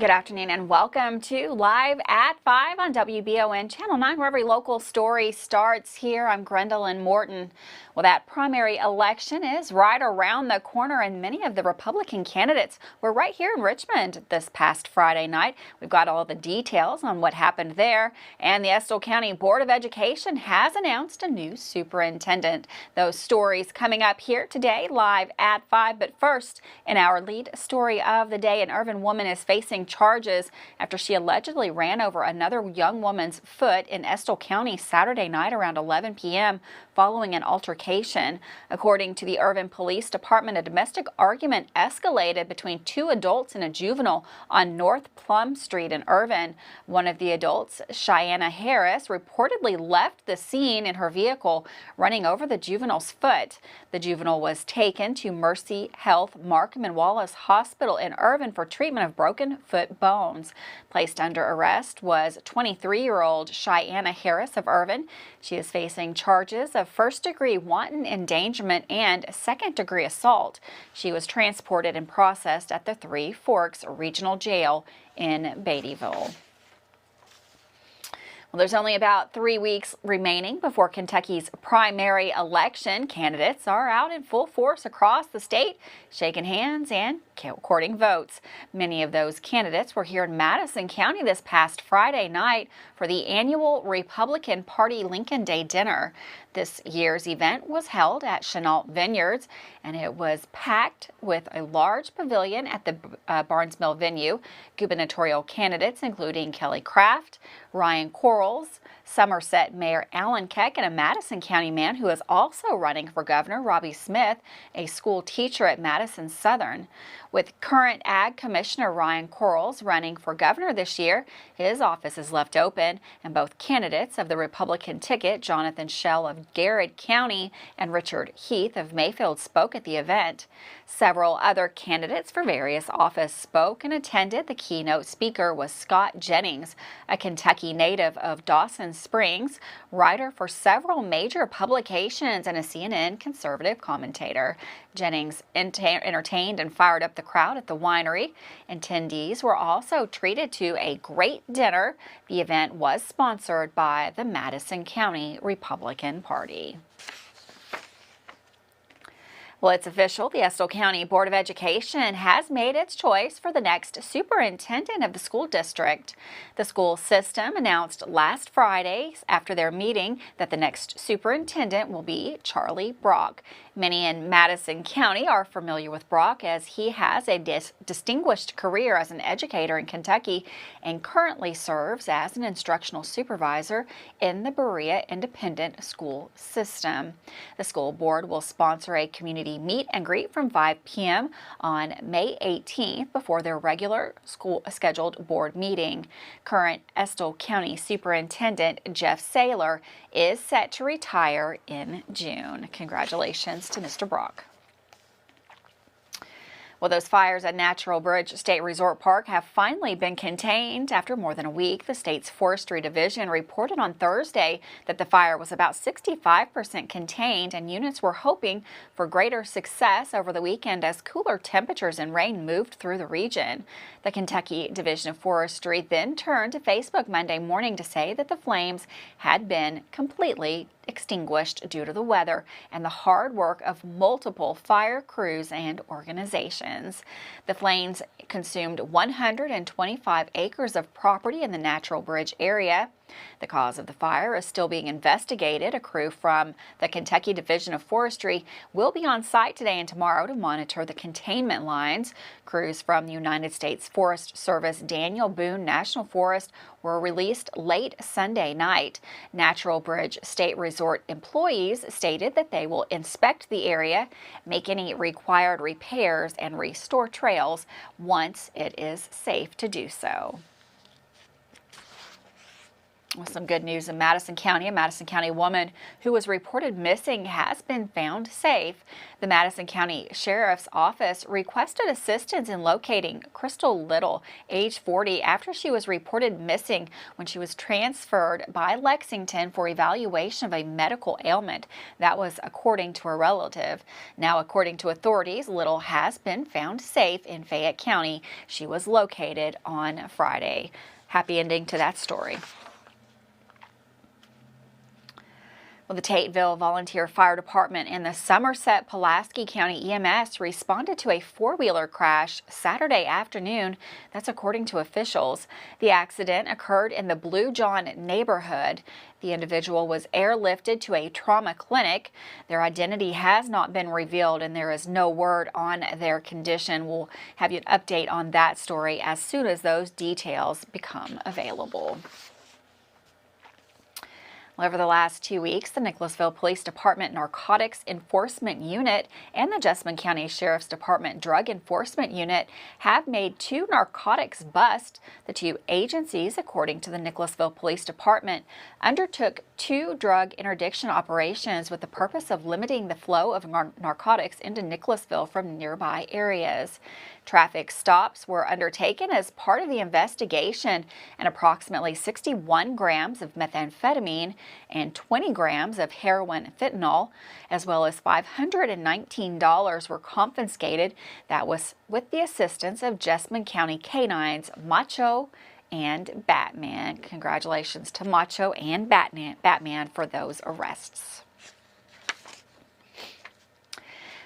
Good afternoon and welcome to Live at 5 on WBON Channel 9, where every local story starts here. I'm Gwendolyn Morton. Well, that primary election is right around the corner, and many of the Republican candidates were right here in Richmond this past Friday night. We've got all the details on what happened there, and the Estill County Board of Education has announced a new superintendent. Those stories coming up here today, Live at 5. But first, in our lead story of the day, an Irvin woman is facing charges after she allegedly ran over another young woman's foot in Estill County Saturday night around 11 p.m. following an altercation. According to the Irvin Police Department, a domestic argument escalated between two adults and a juvenile on North Plum Street in Irvin. One of the adults, Cheyenne Harris, reportedly left the scene in her vehicle, running over the juvenile's foot. The juvenile was taken to Mercy Health Markham and Wallace Hospital in Irvin for treatment of broken foot bones. Placed under arrest was 23-year-old Cheyenne Harris of Irvin. She is facing charges of first-degree wanton endangerment and second-degree assault. She was transported and processed at the Three Forks Regional Jail in Beattyville. Well, there's only about 3 weeks remaining before Kentucky's primary election. Candidates are out in full force across the state, shaking hands and courting votes. Many of those candidates were here in Madison County this past Friday night for the annual Republican Party Lincoln Day dinner. This year's event was held at Chenault Vineyards, and it was packed with a large pavilion at the Barnes Mill venue. Gubernatorial candidates including Kelly Craft, Ryan Quarles, Somerset Mayor Alan Keck, and a Madison County man who is also running for governor, Robbie Smith, a school teacher at Madison Southern. With current Ag Commissioner Ryan Quarles running for governor this year, his office is left open, and both candidates of the Republican ticket, Jonathan Schell of Garrett County and Richard Heath of Mayfield, spoke at the event. Several other candidates for various offices spoke and attended. The keynote speaker was Scott Jennings, a Kentucky native of Dawson Springs, writer for several major publications and a CNN conservative commentator. Jennings entertained and fired up the crowd at the winery. Attendees were also treated to a great dinner. The event was sponsored by the Madison County Republican Party. Well, it's official. The Estill County Board of Education has made its choice for the next superintendent of the school district. The school system announced last Friday after their meeting that the next superintendent will be Charlie Brock. Many in Madison County are familiar with Brock as he has a distinguished career as an educator in Kentucky and currently serves as an instructional supervisor in the Berea Independent School System. The school board will sponsor a community meet and greet from 5 p.m. on May 18th before their regular school scheduled board meeting. Current Estill County Superintendent Jeff Saylor is set to retire in June. Congratulations to Mr. Brock. Well, those fires at Natural Bridge State Resort Park have finally been contained after more than a week. The state's Forestry Division reported on Thursday that the fire was about 65% contained, and units were hoping for greater success over the weekend as cooler temperatures and rain moved through the region. The Kentucky Division of Forestry then turned to Facebook Monday morning to say that the flames had been completely extinguished due to the weather and the hard work of multiple fire crews and organizations. The flames consumed 125 acres of property in the Natural Bridge area. The cause of the fire is still being investigated. A crew from the Kentucky Division of Forestry will be on site today and tomorrow to monitor the containment lines. Crews from the United States Forest Service Daniel Boone National Forest were released late Sunday night. Natural Bridge State Resort employees stated that they will inspect the area, make any required repairs, and restore trails once it is safe to do so. Well, some good news in Madison County. A Madison County woman who was reported missing has been found safe. The Madison County Sheriff's Office requested assistance in locating Crystal Little, age 40, after she was reported missing when she was transferred by Lexington for evaluation of a medical ailment. That was according to a relative. Now, according to authorities, Little has been found safe in Fayette County. She was located on Friday. Happy ending to that story. Well, the Tateville Volunteer Fire Department and the Somerset Pulaski County EMS responded to a four-wheeler crash Saturday afternoon. That's according to officials. The accident occurred in the Blue John neighborhood. The individual was airlifted to a trauma clinic. Their identity has not been revealed, and there is no word on their condition. We'll have you an update on that story as soon as those details become available. Over the last 2 weeks, the Nicholasville Police Department Narcotics Enforcement Unit and the Jessamine County Sheriff's Department Drug Enforcement Unit have made 2 narcotics busts. The 2 agencies, according to the Nicholasville Police Department, undertook 2 drug interdiction operations with the purpose of limiting the flow of narcotics into Nicholasville from nearby areas. Traffic stops were undertaken as part of the investigation, and approximately 61 grams of methamphetamine and 20 grams of heroin fentanyl, as well as $519 were confiscated. That was with the assistance of Jessamine County canines Macho and Batman. Congratulations to Macho and Batman for those arrests.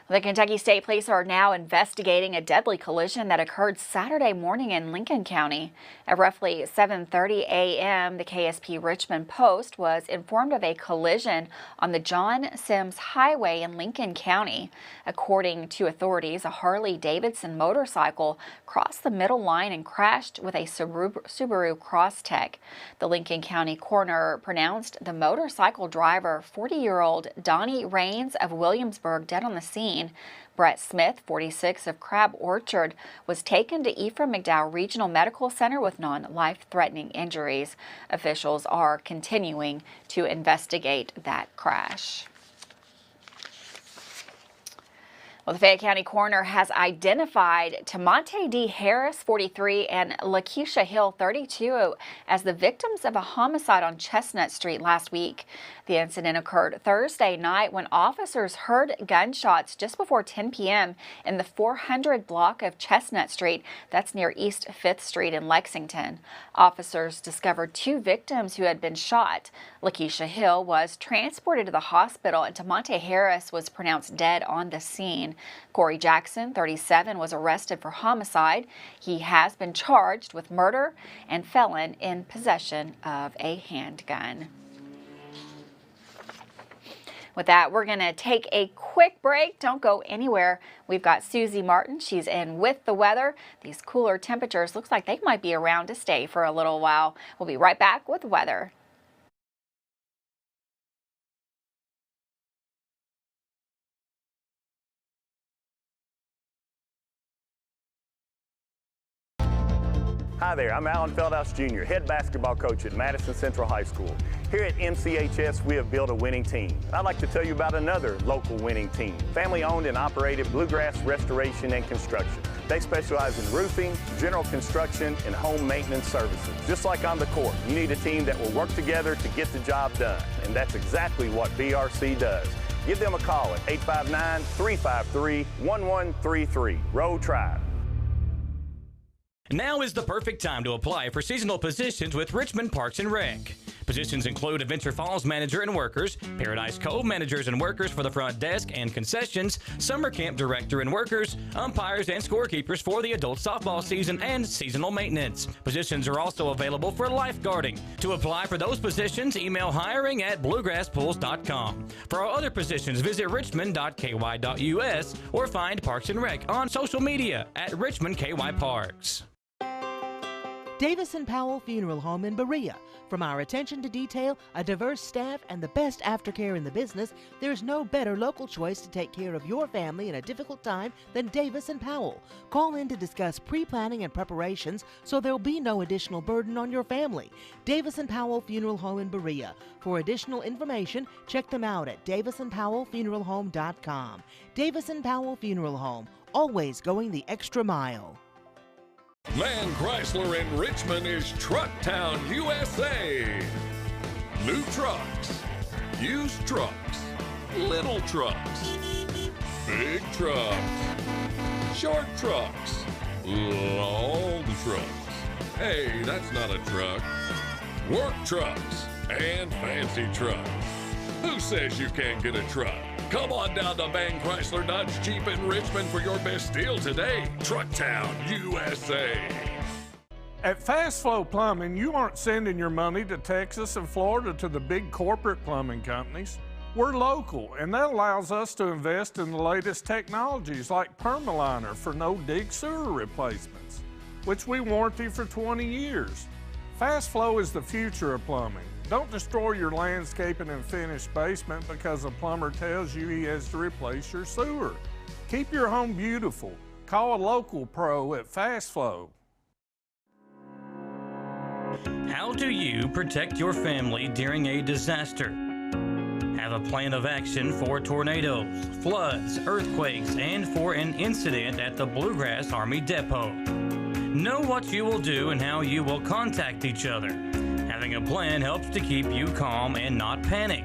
The Kentucky State Police are now investigating a deadly collision that occurred Saturday morning in Lincoln County. At roughly 7:30 a.m., the KSP Richmond Post was informed of a collision on the John Sims Highway in Lincoln County. According to authorities, a Harley-Davidson motorcycle crossed the middle line and crashed with a Subaru Crosstrek. The Lincoln County coroner pronounced the motorcycle driver, 40-year-old Donnie Rains of Williamsburg, dead on the scene. Brett Smith, 46, of Crab Orchard, was taken to Ephraim McDowell Regional Medical Center with non-life-threatening injuries. Officials are continuing to investigate that crash. Well, the Fayette County coroner has identified Tamonte D. Harris, 43, and Lakeisha Hill, 32, as the victims of a homicide on Chestnut Street last week. The incident occurred Thursday night when officers heard gunshots just before 10 p.m. in the 400 block of Chestnut Street. That's near East 5th Street in Lexington. Officers discovered 2 victims who had been shot. Lakeisha Hill was transported to the hospital, and Tamonte Harris was pronounced dead on the scene. Corey Jackson, 37, was arrested for homicide. He has been charged with murder and felon in possession of a handgun. With that, we're going to take a quick break. Don't go anywhere. We've got Susie Martin. She's in with the weather. These cooler temperatures looks like they might be around to stay for a little while. We'll be right back with weather. Hi there, I'm Alan Feldhouse Jr., head basketball coach at Madison Central High School. Here at MCHS, we have built a winning team. I'd like to tell you about another local winning team, family-owned and operated Bluegrass Restoration and Construction. They specialize in roofing, general construction, and home maintenance services. Just like on the court, you need a team that will work together to get the job done, and that's exactly what BRC does. Give them a call at 859-353-1133. Row Tribe. Now is the perfect time to apply for seasonal positions with Richmond Parks and Rec. Positions include Adventure Falls manager and workers, Paradise Cove managers and workers for the front desk and concessions, summer camp director and workers, umpires and scorekeepers for the adult softball season, and seasonal maintenance. Positions are also available for lifeguarding. To apply for those positions, email hiring@bluegrasspools.com. For our other positions, visit richmond.ky.us or find Parks and Rec on social media at Richmond KY Parks. Davis & Powell Funeral Home in Berea. From our attention to detail, a diverse staff, and the best aftercare in the business, there's no better local choice to take care of your family in a difficult time than Davis & Powell. Call in to discuss pre-planning and preparations so there'll be no additional burden on your family. Davis & Powell Funeral Home in Berea. For additional information, check them out at davisandpowellfuneralhome.com. Davis & Powell Funeral Home, always going the extra mile. Man Chrysler in Richmond is Truck Town, USA. New trucks, used trucks, little trucks, big trucks, short trucks, long trucks. Hey, that's not a truck. Work trucks and fancy trucks. Who says you can't get a truck? Come on down to Man Chrysler Dodge Jeep in Richmond for your best deal today. Truck Town, USA. At Fast Flow Plumbing, you aren't sending your money to Texas and Florida to the big corporate plumbing companies. We're local, and that allows us to invest in the latest technologies like Permaliner for no-dig sewer replacements, which we warranty for 20 years. Fast Flow is the future of plumbing. Don't destroy your landscaping and finished basement because a plumber tells you he has to replace your sewer. Keep your home beautiful. Call a local pro at Fast Flow. How do you protect your family during a disaster? Have a plan of action for tornadoes, floods, earthquakes, and for an incident at the Bluegrass Army Depot. Know what you will do and how you will contact each other. Having a plan helps to keep you calm and not panic.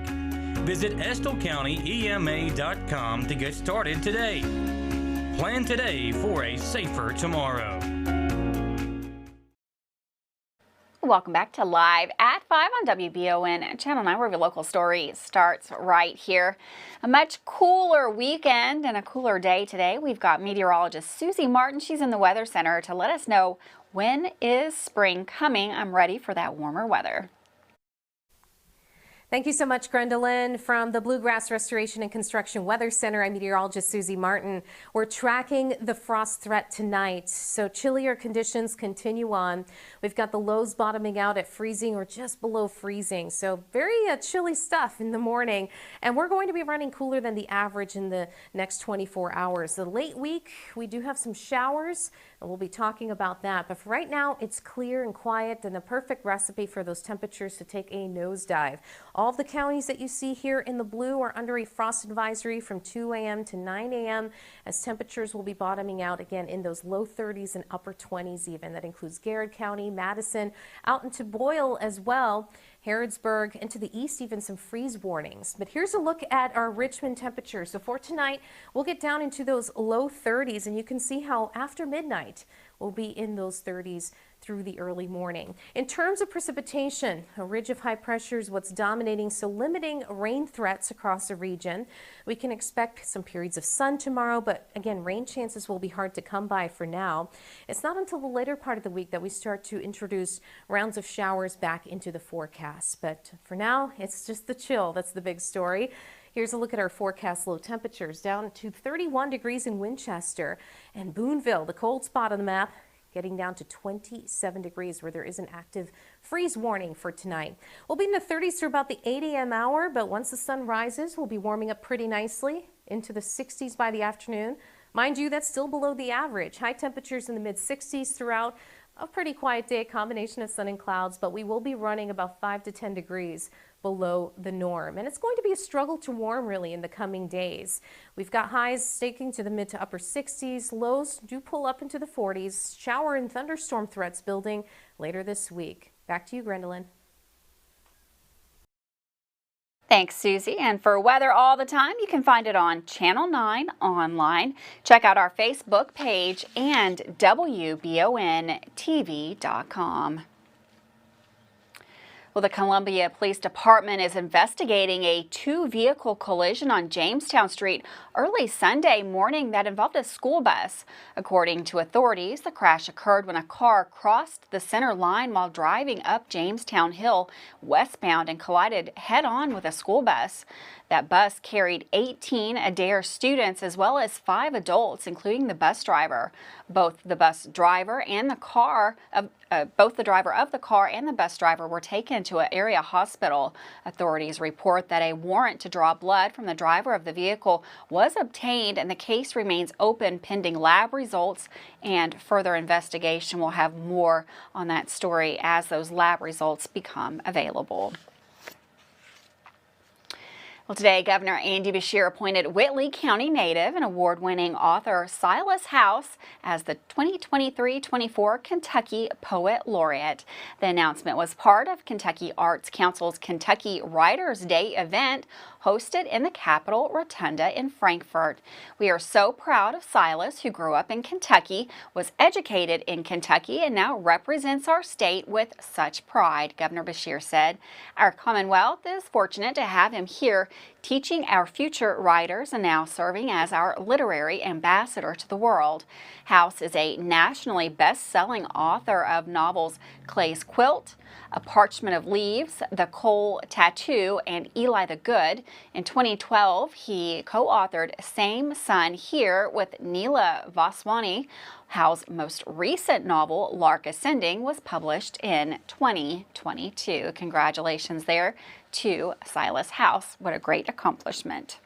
Visit EstillCountyEMA.com to get started today. Plan today for a safer tomorrow. Welcome back to Live at 5 on WBON Channel 9, where your local story starts right here. A much cooler weekend and a cooler day today. We've got meteorologist Susie Martin. She's in the Weather Center to let us know when is spring coming. I'm ready for that warmer weather. Thank you so much, Gwendolyn. From the Bluegrass Restoration and Construction Weather Center, I'm meteorologist Susie Martin. We're tracking the frost threat tonight, so chillier conditions continue on. We've got the lows bottoming out at freezing or just below freezing, so very chilly stuff in the morning. And we're going to be running cooler than the average in the next 24 hours. The late week, we do have some showers, and we'll be talking about that. But for right now, it's clear and quiet and the perfect recipe for those temperatures to take a nosedive. All of the counties that you see here in the blue are under a frost advisory from 2 a.m. to 9 a.m. as temperatures will be bottoming out again in those low 30s and upper 20s even. That includes Garrett County, Madison, out into Boyle as well, Harrodsburg, and to the east even some freeze warnings. But here's a look at our Richmond temperatures. So for tonight, we'll get down into those low 30s, and you can see how after midnight we'll be in those 30s through the early morning. In terms of precipitation, a ridge of high pressure is what's dominating, so limiting rain threats across the region. We can expect some periods of sun tomorrow, but again, rain chances will be hard to come by for now. It's not until the later part of the week that we start to introduce rounds of showers back into the forecast. But for now, it's just the chill that's the big story. Here's a look at our forecast low temperatures down to 31 degrees in Winchester and Boonville, the cold spot on the map, getting down to 27 degrees where there is an active freeze warning for tonight. We'll be in the 30s through about the 8 a.m. hour, but once the sun rises, we'll be warming up pretty nicely into the 60s by the afternoon. Mind you, that's still below the average. High temperatures in the mid 60s throughout. A pretty quiet day, combination of sun and clouds, but we will be running about 5 to 10 degrees below the norm. And it's going to be a struggle to warm really in the coming days. We've got highs staking to the mid to upper 60s. Lows do pull up into the 40s. Shower and thunderstorm threats building later this week. Back to you, Gwendolyn. Thanks, Susie. And for weather all the time, you can find it on Channel 9 online. Check out our Facebook page and WBONTV.com. Well, the Columbia Police Department is investigating a two-vehicle collision on Jamestown Street early Sunday morning that involved a school bus. According to authorities, the crash occurred when a car crossed the center line while driving up Jamestown Hill westbound and collided head-on with a school bus. That bus carried 18 Adair students as well as 5 adults, including the bus driver. Both the driver of the car and the bus driver were taken to an area hospital. Authorities report that a warrant to draw blood from the driver of the vehicle was obtained, and the case remains open pending lab results, and further investigation. Will have more on that story as those lab results become available. Well, today, Governor Andy Beshear appointed Whitley County native and award-winning author Silas House as the 2023-24 Kentucky Poet Laureate. The announcement was part of Kentucky Arts Council's Kentucky Writers' Day event hosted in the Capitol Rotunda in Frankfort. We are so proud of Silas, who grew up in Kentucky, was educated in Kentucky, and now represents our state with such pride, Governor Beshear said. Our Commonwealth is fortunate to have him here teaching our future writers and now serving as our literary ambassador to the world. House is a nationally best-selling author of novels Clay's Quilt, A Parchment of Leaves, The Coal Tattoo, and Eli the Good. In 2012, he co-authored Same Sun Here with Neela Vaswani. Howe's most recent novel, Lark Ascending, was published in 2022. Congratulations there to Silas House. What a great accomplishment.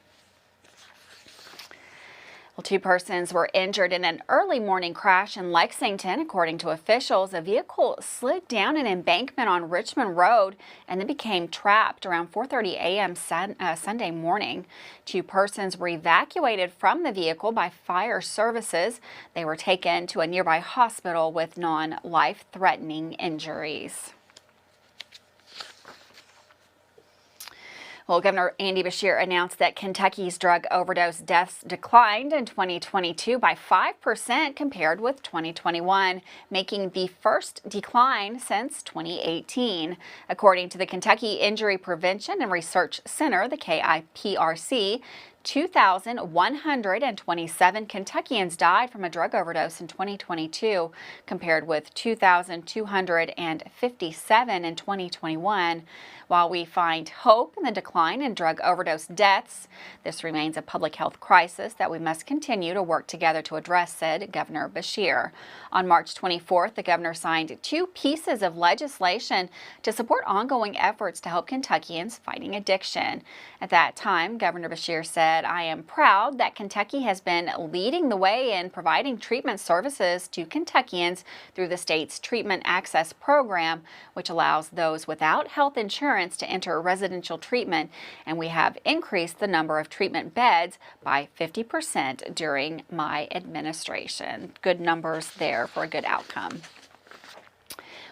Well, 2 persons were injured in an early morning crash in Lexington. According to officials, a vehicle slid down an embankment on Richmond Road and then became trapped around 4:30 a.m. Sunday morning. 2 persons were evacuated from the vehicle by fire services. They were taken to a nearby hospital with non-life-threatening injuries. Well, Governor Andy Beshear announced that Kentucky's drug overdose deaths declined in 2022 by 5% compared with 2021, making the first decline since 2018. According to the Kentucky Injury Prevention and Research Center, the KIPRC, 2,127 Kentuckians died from a drug overdose in 2022, compared with 2,257 in 2021. While we find hope in the decline in drug overdose deaths, this remains a public health crisis that we must continue to work together to address, said Governor Beshear. On March 24th, the governor signed 2 pieces of legislation to support ongoing efforts to help Kentuckians fighting addiction. At that time, Governor Beshear said, "I am proud that Kentucky has been leading the way in providing treatment services to Kentuckians through the state's Treatment Access Program, which allows those without health insurance to enter residential treatment, and we have increased the number of treatment beds by 50% during my administration." Good numbers there for a good outcome.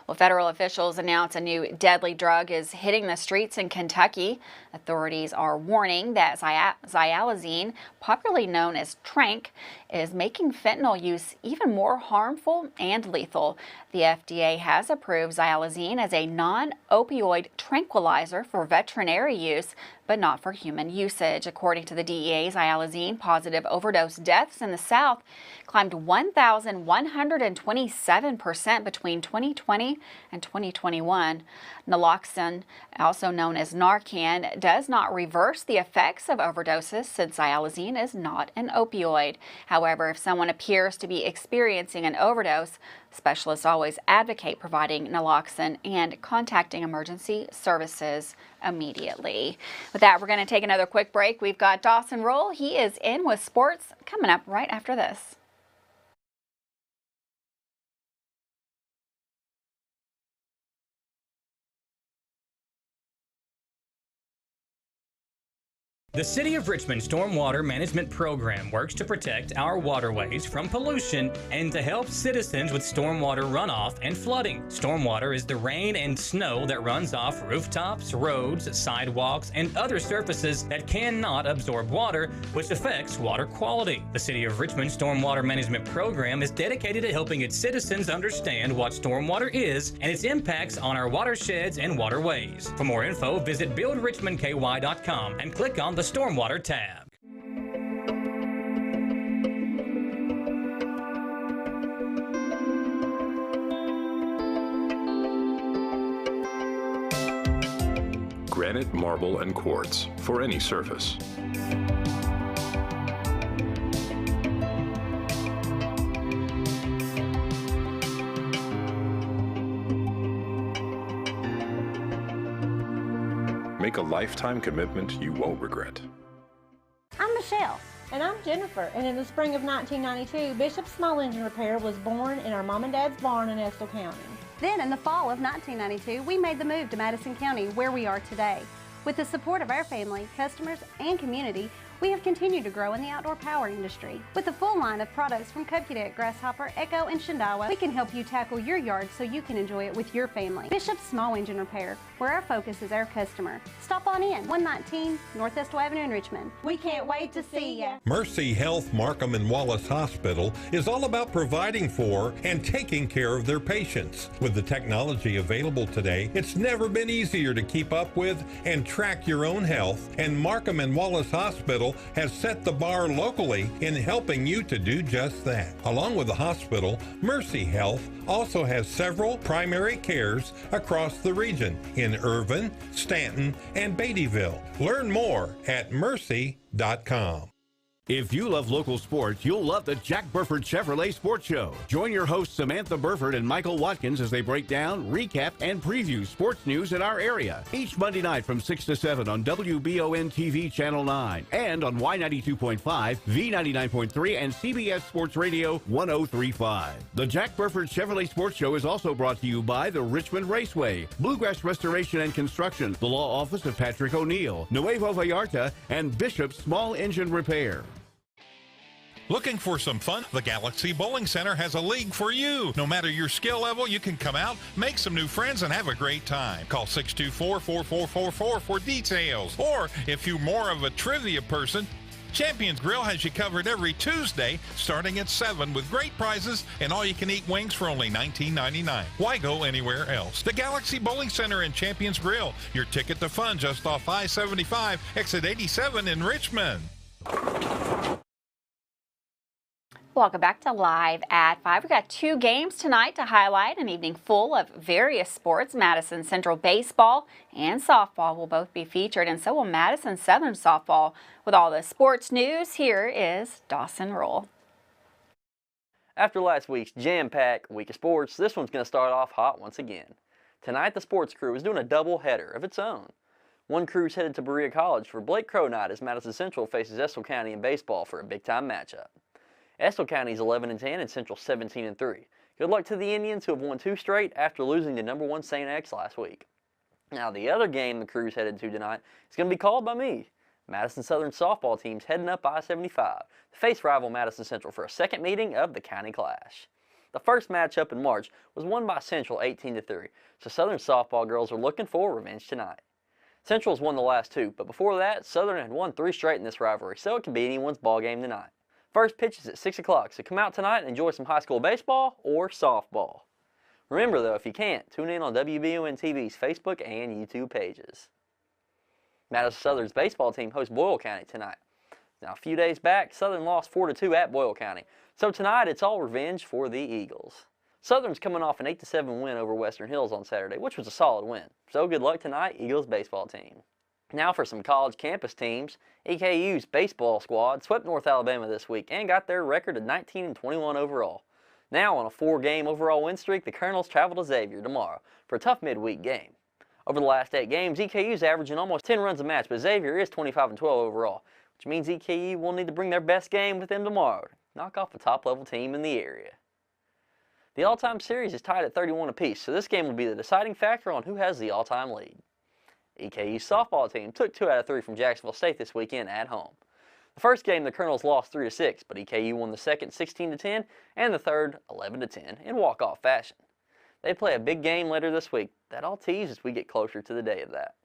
Well, federal officials announced a new deadly drug is hitting the streets in Kentucky. Authorities are warning that xylazine, popularly known as Trank, is making fentanyl use even more harmful and lethal. The FDA has approved xylazine as a non-opioid tranquilizer for veterinary use, but not for human usage. According to the DEA, xylazine positive overdose deaths in the South climbed 1,127% between 2020 and 2021. Naloxone, also known as Narcan, does not reverse the effects of overdoses since xylazine is not an opioid. However, if someone appears to be experiencing an overdose, specialists always advocate providing naloxone and contacting emergency services immediately. With that, we're going to take another quick break. We've got Dawson Roll. He is in with sports coming up right after this. The City of Richmond Stormwater Management Program works to protect our waterways from pollution and to help citizens with stormwater runoff and flooding. Stormwater is the rain and snow that runs off rooftops, roads, sidewalks, and other surfaces that cannot absorb water, which affects water quality. The City of Richmond Stormwater Management Program is dedicated to helping its citizens understand what stormwater is and its impacts on our watersheds and waterways. For more info, visit buildrichmondky.com and click on the Stormwater tab. Granite, marble, and quartz for any surface. Make a lifetime commitment you won't regret. I'm Michelle. And I'm Jennifer. And in the spring of 1992, Bishop's Small Engine Repair was born in our mom and dad's barn in Estill County. Then in the fall of 1992, we made the move to Madison County, where we are today. With the support of our family, customers, and community, we have continued to grow in the outdoor power industry. With a full line of products from Cub Cadet, Grasshopper, Echo, and Shindawa, we can help you tackle your yard so you can enjoy it with your family. Bishop's Small Engine Repair, where our focus is our customer. Stop on in, 119 North Estill Avenue in Richmond. We can't wait to see ya. Mercy Health Markham and Wallace Hospital is all about providing for and taking care of their patients. With the technology available today, it's never been easier to keep up with and track your own health, and Markham and Wallace Hospital has set the bar locally in helping you to do just that. Along with the hospital, Mercy Health also has several primary cares across the region in Irvin, Stanton, and Beattyville. Learn more at mercy.com. If you love local sports, you'll love the Jack Burford Chevrolet Sports Show. Join your hosts Samantha Burford and Michael Watkins as they break down, recap, and preview sports news in our area. Each Monday night from 6 to 7 on WBON TV Channel 9 and on Y92.5, V99.3, and CBS Sports Radio 103.5. The Jack Burford Chevrolet Sports Show is also brought to you by the Richmond Raceway, Bluegrass Restoration and Construction, the Law Office of Patrick O'Neill, Nuevo Vallarta, and Bishop's Small Engine Repair. Looking for some fun? The Galaxy Bowling Center has a league for you. No matter your skill level, you can come out, make some new friends, and have a great time. Call 624-4444 for details. Or if you're more of a trivia person, Champions Grill has you covered every Tuesday starting at 7 with great prizes and all-you-can-eat wings for only $19.99. Why go anywhere else? The Galaxy Bowling Center and Champions Grill, your ticket to fun just off I-75, exit 87 in Richmond. Welcome back to Live at 5. We've got 2 games tonight to highlight, an evening full of various sports. Madison Central baseball and softball will both be featured, and so will Madison Southern softball. With all the sports news, here is Dawson Roll. After last week's jam-packed week of sports, this one's going to start off hot once again. Tonight, the sports crew is doing a double-header of its own. One crew's headed to Berea College for Blake Crow Night as Madison Central faces Estill County in baseball for a big-time matchup. Estill County's 11-10 and Central 17-3. Good luck to the Indians, who have won 2 straight after losing to #1 St. X last week. Now, the other game the crew's headed to tonight is going to be called by me. Madison Southern softball team's heading up I-75 to face rival Madison Central for a second meeting of the County Clash. The first matchup in March was won by Central 18-3, so Southern softball girls are looking for revenge tonight. Central's won the last 2, but before that, Southern had won 3 straight in this rivalry, so it can be anyone's ballgame tonight. First pitch is at 6 o'clock, so come out tonight and enjoy some high school baseball or softball. Remember though, if you can't, tune in on WBON TV's Facebook and YouTube pages. Madison Southern's baseball team hosts Boyle County tonight. Now, a few days back, Southern lost 4-2 at Boyle County, so tonight it's all revenge for the Eagles. Southern's coming off an 8-7 win over Western Hills on Saturday, which was a solid win. So good luck tonight, Eagles baseball team. Now for some college campus teams. EKU's baseball squad swept North Alabama this week and got their record of 19-21 overall. Now on a 4-game overall win streak, the Colonels travel to Xavier tomorrow for a tough midweek game. Over the last 8 games, EKU's averaging almost 10 runs a match, but Xavier is 25-12 overall, which means EKU will need to bring their best game with them tomorrow to knock off a top-level team in the area. The all-time series is tied at 31 apiece, so this game will be the deciding factor on who has the all-time lead. EKU's softball team took 2 out of 3 from Jacksonville State this weekend at home. The first game, the Colonels lost 3-6, but EKU won the second 16-10 and the third 11-10 in walk-off fashion. They play a big game later this week. That all teased as we get closer to the day of that.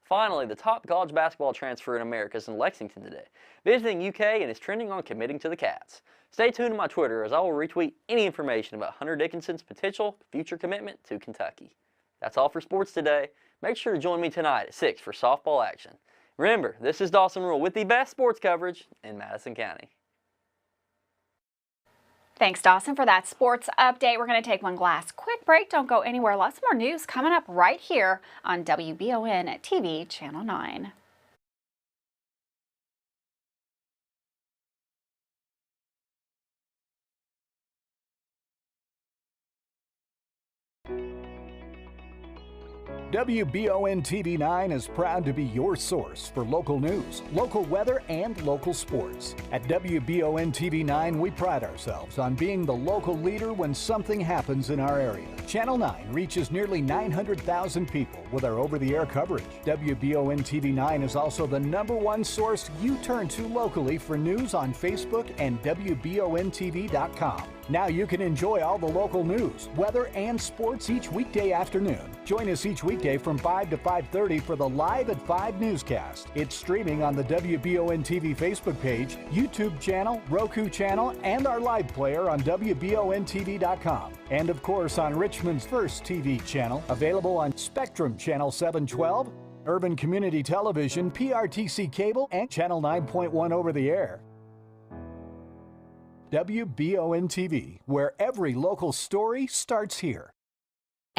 Finally, the top college basketball transfer in America is in Lexington today, visiting UK and is trending on committing to the Cats. Stay tuned to my Twitter as I will retweet any information about Hunter Dickinson's potential future commitment to Kentucky. That's all for sports today. Make sure to join me tonight at 6 for softball action. Remember, this is Dawson Rule with the best sports coverage in Madison County. Thanks, Dawson, for that sports update. We're going to take one last quick break. Don't go anywhere. Lots more news coming up right here on WBON TV Channel 9. WBON TV 9 is proud to be your source for local news, local weather, and local sports. At WBON TV 9, we pride ourselves on being the local leader when something happens in our area. Channel 9 reaches nearly 900,000 people with our over-the-air coverage. WBON TV 9 is also the #1 source you turn to locally for news on Facebook and WBONTV.com. Now you can enjoy all the local news, weather, and sports each weekday afternoon. Join us each weekday from 5 to 5:30 for the Live at 5 newscast. It's streaming on the WBON TV Facebook page, YouTube channel, Roku channel, and our live player on WBONTV.com. And of course on Richmond's first TV channel, available on Spectrum Channel 712, Urban Community Television, PRTC Cable, and Channel 9.1 over the air. WBON TV, where every local story starts here.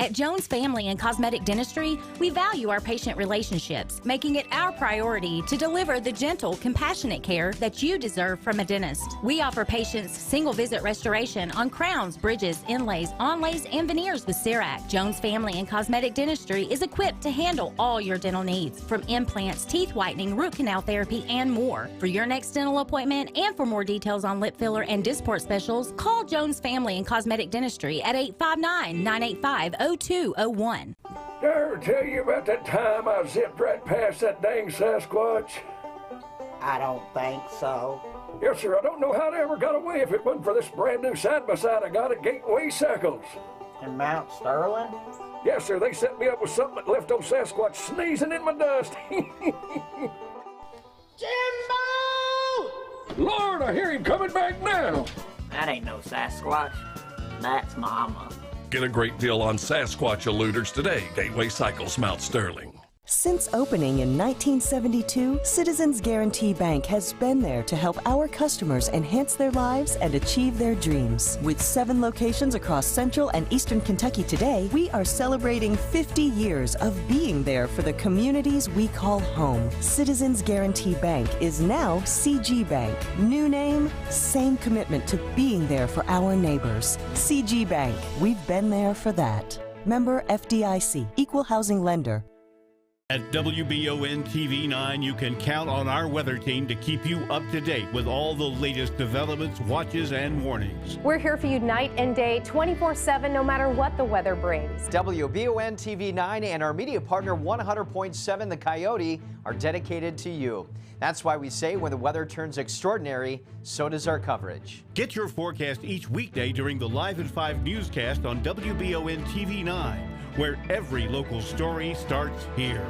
At Jones Family and Cosmetic Dentistry, we value our patient relationships, making it our priority to deliver the gentle, compassionate care that you deserve from a dentist. We offer patients single-visit restoration on crowns, bridges, inlays, onlays, and veneers with CERAC. Jones Family and Cosmetic Dentistry is equipped to handle all your dental needs, from implants, teeth whitening, root canal therapy, and more. For your next dental appointment and for more details on lip filler and Dysport specials, call Jones Family and Cosmetic Dentistry at 859-985-0201. Did I ever tell you about that time I zipped right past that dang Sasquatch? I don't think so. Yes, sir. I don't know how they ever got away if it wasn't for this brand new side-by-side I got at Gateway Cycles. In Mount Sterling? Yes, sir. They set me up with something that left old Sasquatch sneezing in my dust. Jimbo! Lord, I hear him coming back now. That ain't no Sasquatch. That's Mama. Get a great deal on Sasquatch eluders today. Gateway Cycles, Mount Sterling. Since opening in 1972, Citizens Guarantee Bank has been there to help our customers enhance their lives and achieve their dreams. With 7 locations across central and eastern Kentucky today, we are celebrating 50 years of being there for the communities we call home. Citizens Guarantee Bank is now CG Bank. New name, same commitment to being there for our neighbors. CG Bank, we've been there for that. Member FDIC, Equal Housing Lender. At WBON TV 9, you can count on our weather team to keep you up to date with all the latest developments, watches, and warnings. We're here for you night and day, 24/7, no matter what the weather brings. WBON TV 9 and our media partner 100.7 The Coyote are dedicated to you. That's why we say when the weather turns extraordinary, so does our coverage. Get your forecast each weekday during the Live at 5 newscast on WBON TV 9, where every local story starts here.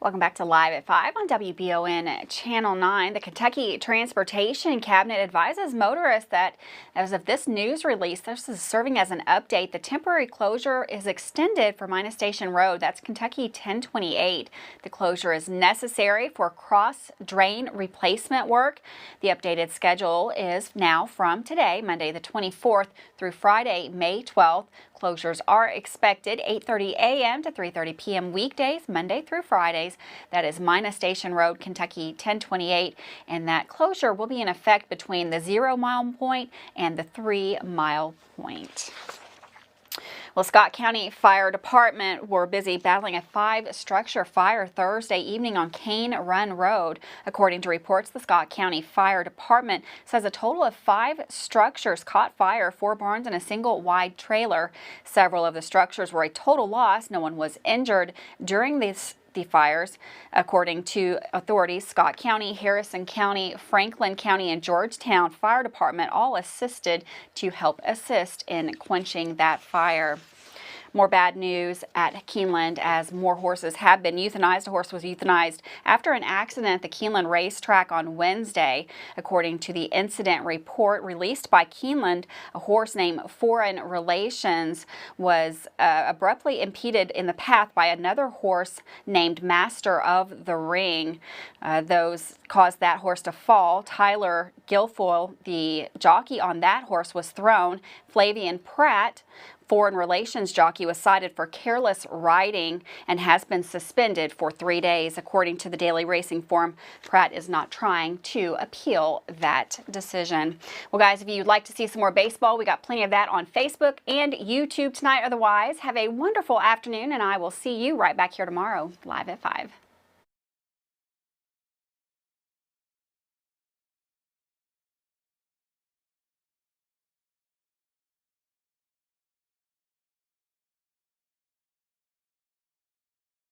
Welcome back to Live at 5 on WBON Channel 9. The Kentucky Transportation Cabinet advises motorists that as of this news release, this is serving as an update. The temporary closure is extended for Mina Station Road. That's Kentucky 1028. The closure is necessary for cross drain replacement work. The updated schedule is now from today, Monday the 24th through Friday, May 12th. Closures are expected 8:30 a.m. to 3:30 p.m. weekdays, Monday through Fridays. That is Mina Station Road, Kentucky 1028, and that closure will be in effect between the 0 mile point and the 3 mile point. Well, Scott County Fire Department were busy battling a 5-structure fire Thursday evening on Cane Run Road. According to reports, the Scott County Fire Department says a total of 5 structures caught fire, 4 barns and a single wide trailer. Several of the structures were a total loss. No one was injured during the fires. According to authorities, Scott County, Harrison County, Franklin County, and Georgetown Fire Department all assisted to help assist in quenching that fire. More bad news at Keeneland as more horses have been euthanized. A horse was euthanized after an accident at the Keeneland racetrack on Wednesday. According to the incident report released by Keeneland, a horse named Foreign Relations was abruptly impeded in the path by another horse named Master of the Ring. Those caused that horse to fall. Tyler Guilfoyle, the jockey on that horse, was thrown. Flavian Pratt, Foreign Relations jockey, was cited for careless riding and has been suspended for 3 days. According to the Daily Racing Form, Pratt is not trying to appeal that decision. Well, guys, if you'd like to see some more baseball, we got plenty of that on Facebook and YouTube tonight. Otherwise, have a wonderful afternoon, and I will see you right back here tomorrow, live at 5.